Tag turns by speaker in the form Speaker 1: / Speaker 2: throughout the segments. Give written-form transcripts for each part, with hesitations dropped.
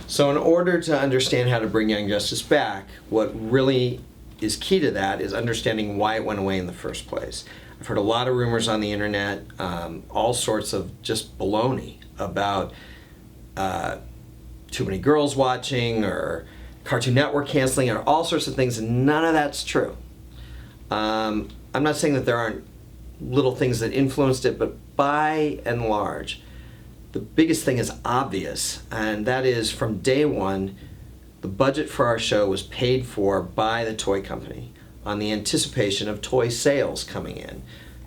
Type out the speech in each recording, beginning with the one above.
Speaker 1: So in order to understand how to bring Young Justice back, what really is key to that is understanding why it went away in the first place. I've heard a lot of rumors on the internet, all sorts of just baloney about too many girls watching or Cartoon Network canceling or all sorts of things, and none of that's true. I'm not saying that there aren't little things that influenced it, but by and large, the biggest thing is obvious, and that is from day one, the budget for our show was paid for by the toy company on the anticipation of toy sales coming in.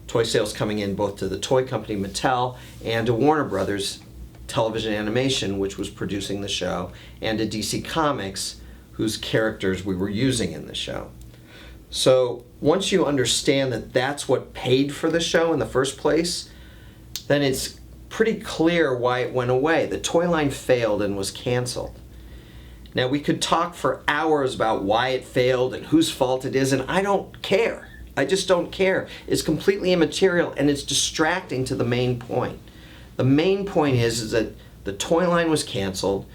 Speaker 1: Toy sales coming in both to the toy company Mattel and to Warner Brothers Television Animation, which was producing the show, and to DC Comics, whose characters we were using in the show. So once you understand that that's what paid for the show in the first place, then it's pretty clear why it went away. The toy line failed and was canceled. Now we could talk for hours about why it failed and whose fault it is, and I don't care. I just don't care. It's completely immaterial and it's distracting to the main point. The main point is that the toy line was canceled.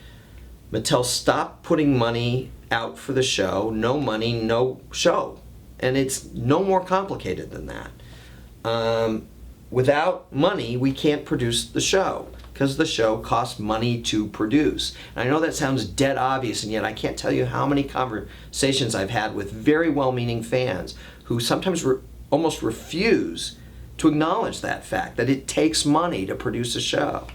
Speaker 1: Mattel stopped putting money out for the show. No money, no show. And it's no more complicated than that. Without money, we can't produce the show because the show costs money to produce. And I know that sounds dead obvious, and yet I can't tell you how many conversations I've had with very well-meaning fans who sometimes almost refuse to acknowledge that fact, that it takes money to produce a show.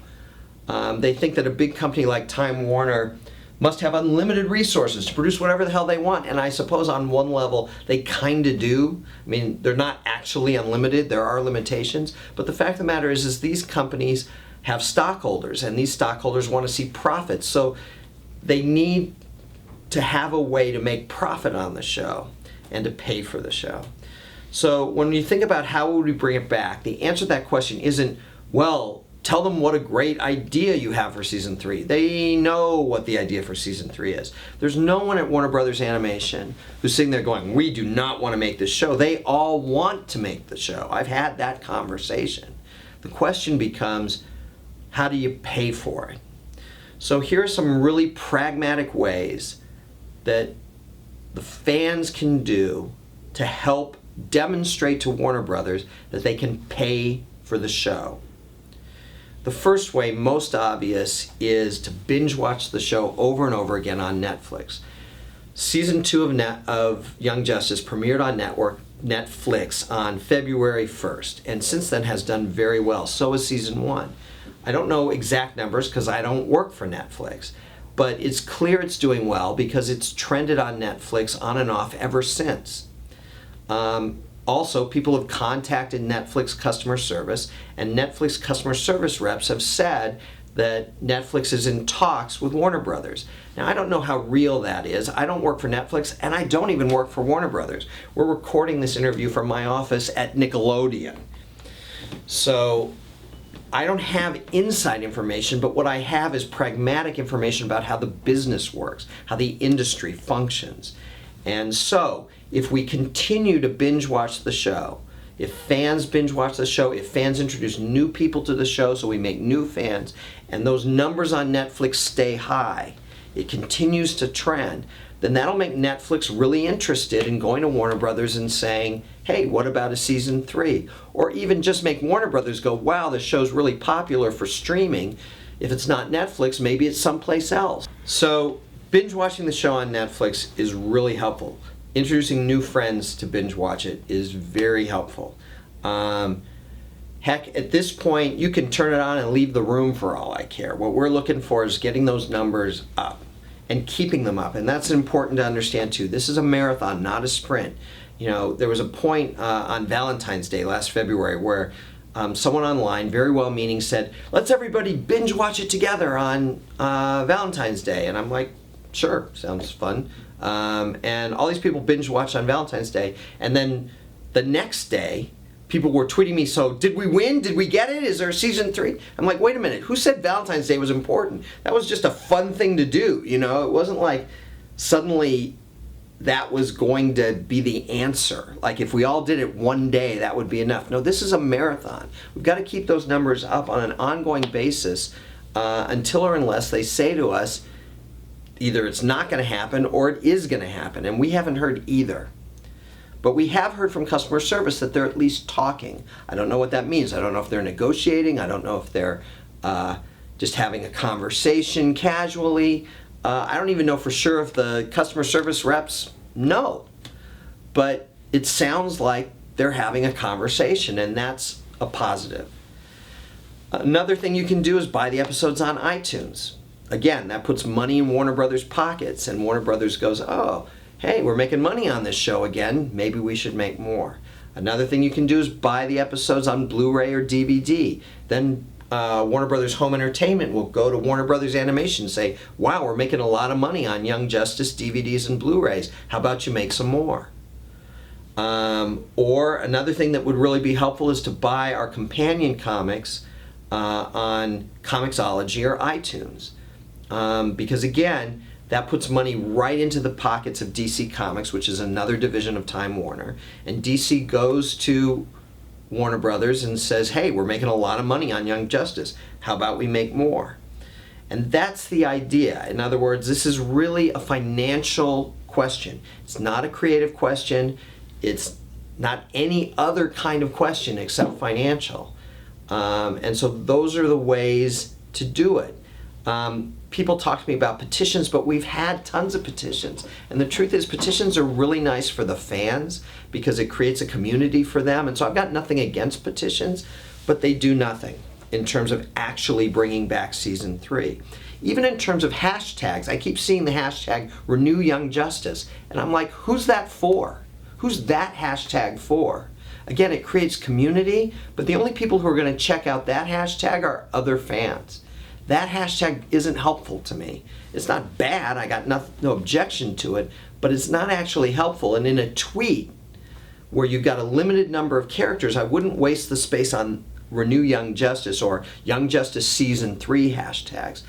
Speaker 1: They think that a big company like Time Warner must have unlimited resources to produce whatever the hell they want, and I suppose on one level they kind of do. I mean, they're not actually unlimited, there are limitations, but the fact of the matter is these companies have stockholders, and these stockholders want to see profits, so they need to have a way to make profit on the show and to pay for the show. So when you think about how would we bring it back, the answer to that question isn't, well, tell them what a great idea you have for season 3. They know what the idea for season 3 is. There's no one at Warner Brothers Animation who's sitting there going, we do not want to make this show. They all want to make the show. I've had that conversation. The question becomes, how do you pay for it? So here are some really pragmatic ways that the fans can do to help demonstrate to Warner Brothers that they can pay for the show. The first way, most obvious, is to binge watch the show over and over again on Netflix. Season 2 of Young Justice premiered on Netflix on February 1st, and since then has done very well. So is Season 1. I don't know exact numbers because I don't work for Netflix, but it's clear it's doing well because it's trended on Netflix on and off ever since. Also, people have contacted Netflix customer service, and Netflix customer service reps have said that Netflix is in talks with Warner Brothers. Now, I don't know how real that is. I don't work for Netflix, and I don't even work for Warner Brothers. We're recording this interview from my office at Nickelodeon. So I don't have inside information, but what I have is pragmatic information about how the business works, how the industry functions. And so, if we continue to binge watch the show, if fans binge watch the show, if fans introduce new people to the show so we make new fans, and those numbers on Netflix stay high, it continues to trend, then that'll make Netflix really interested in going to Warner Brothers and saying, hey, what about a season 3? Or even just make Warner Brothers go, wow, this show's really popular for streaming. If it's not Netflix, maybe it's someplace else. So binge watching the show on Netflix is really helpful. Introducing new friends to binge watch it is very helpful. Heck, at this point, you can turn it on and leave the room for all I care. What we're looking for is getting those numbers up and keeping them up, and that's important to understand too. This is a marathon, not a sprint. You know, there was a point on Valentine's Day last February where someone online, very well-meaning, said, let's everybody binge watch it together on Valentine's Day. And I'm like, sure, sounds fun. And all these people binge watched on Valentine's Day, and then the next day, people were tweeting me, so did we win? Did we get it? Is there a season 3? I'm like, wait a minute, who said Valentine's Day was important? That was just a fun thing to do, you know? It wasn't like suddenly that was going to be the answer. Like if we all did it one day, that would be enough. No, this is a marathon. We've got to keep those numbers up on an ongoing basis until or unless they say to us, either it's not going to happen or it is going to happen, and we haven't heard either. But we have heard from customer service that they're at least talking. I don't know what that means. I don't know if they're negotiating. I don't know if they're just having a conversation casually. I don't even know for sure if the customer service reps know. But it sounds like they're having a conversation, and that's a positive. Another thing you can do is buy the episodes on iTunes. Again, that puts money in Warner Brothers' pockets, and Warner Brothers goes, oh, hey, we're making money on this show again. Maybe we should make more. Another thing you can do is buy the episodes on Blu-ray or DVD. Then Warner Brothers Home Entertainment will go to Warner Brothers Animation and say, wow, we're making a lot of money on Young Justice DVDs and Blu-rays. How about you make some more? Or another thing that would really be helpful is to buy our companion comics on Comixology or iTunes. Because again, that puts money right into the pockets of DC Comics, which is another division of Time Warner. And DC goes to Warner Brothers and says, hey, we're making a lot of money on Young Justice. How about we make more? And that's the idea. In other words, this is really a financial question. It's not a creative question. It's not any other kind of question except financial. And so those are the ways to do it. People talk to me about petitions, but we've had tons of petitions. And the truth is, petitions are really nice for the fans because it creates a community for them. And so I've got nothing against petitions, but they do nothing in terms of actually bringing back season 3. Even in terms of hashtags, I keep seeing the hashtag Renew Young Justice. And I'm like, who's that for? Who's that hashtag for? Again, it creates community, but the only people who are going to check out that hashtag are other fans. That hashtag isn't helpful to me. It's not bad, I got no objection to it, but it's not actually helpful. And in a tweet where you've got a limited number of characters, I wouldn't waste the space on Renew Young Justice or Young Justice Season 3 hashtags.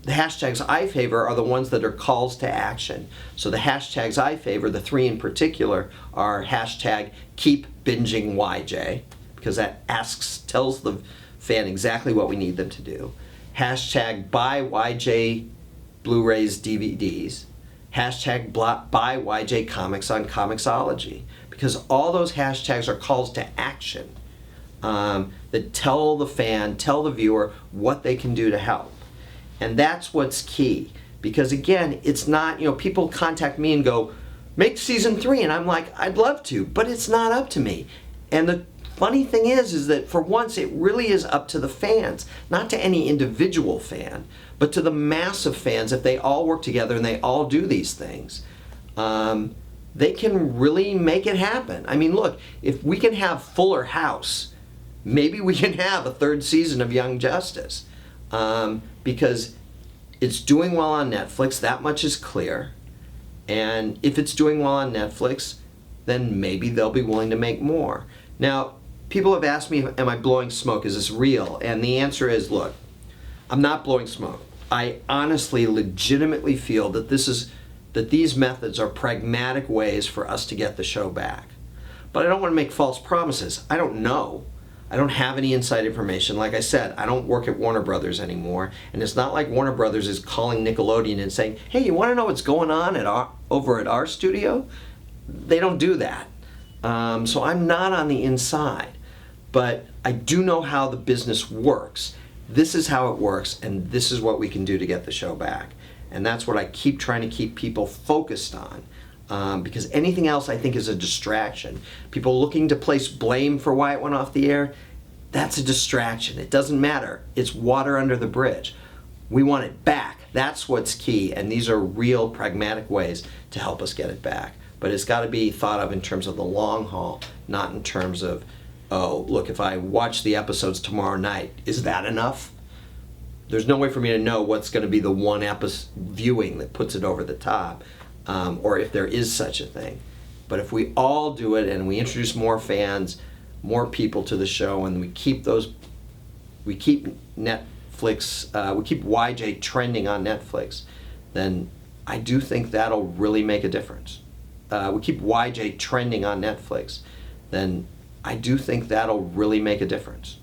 Speaker 1: The hashtags I favor are the ones that are calls to action. So the hashtags I favor, the 3 in particular, are hashtag keepbingingyj, because that tells the fan exactly what we need them to do. Hashtag buyyjbluraysdvds. Hashtag buyyjcomicsoncomixology. Because all those hashtags are calls to action that tell the fan, tell the viewer what they can do to help. And that's what's key. Because again, it's not, people contact me and go, make season 3, and I'm like, I'd love to, but it's not up to me. And the funny thing is that for once it really is up to the fans, not to any individual fan, but to the mass of fans. If they all work together and they all do these things, they can really make it happen. I mean, look, if we can have Fuller House, maybe we can have a 3rd season of Young Justice, because it's doing well on Netflix, that much is clear. And if it's doing well on Netflix, then maybe they'll be willing to make more. Now, people have asked me, am I blowing smoke? Is this real? And the answer is, look, I'm not blowing smoke. I honestly, legitimately feel that these methods are pragmatic ways for us to get the show back. But I don't want to make false promises. I don't know. I don't have any inside information. Like I said, I don't work at Warner Brothers anymore, and it's not like Warner Brothers is calling Nickelodeon and saying, hey, you want to know what's going on over at our studio? They don't do that. So I'm not on the inside, but I do know how the business works. This is how it works, and this is what we can do to get the show back. And that's what I keep trying to keep people focused on. Because anything else I think is a distraction. People looking to place blame for why it went off the air, that's a distraction. It doesn't matter. It's water under the bridge. We want it back. That's what's key, and these are real pragmatic ways to help us get it back. But it's got to be thought of in terms of the long haul, not in terms of, oh, look, if I watch the episodes tomorrow night, is that enough? There's no way for me to know what's going to be the one episode viewing that puts it over the top. Or if there is such a thing. But if we all do it and we introduce more fans, more people to the show, and we keep Netflix, we keep YJ trending on Netflix, then I do think that'll really make a difference. We keep YJ trending on Netflix, then I do think that'll really make a difference.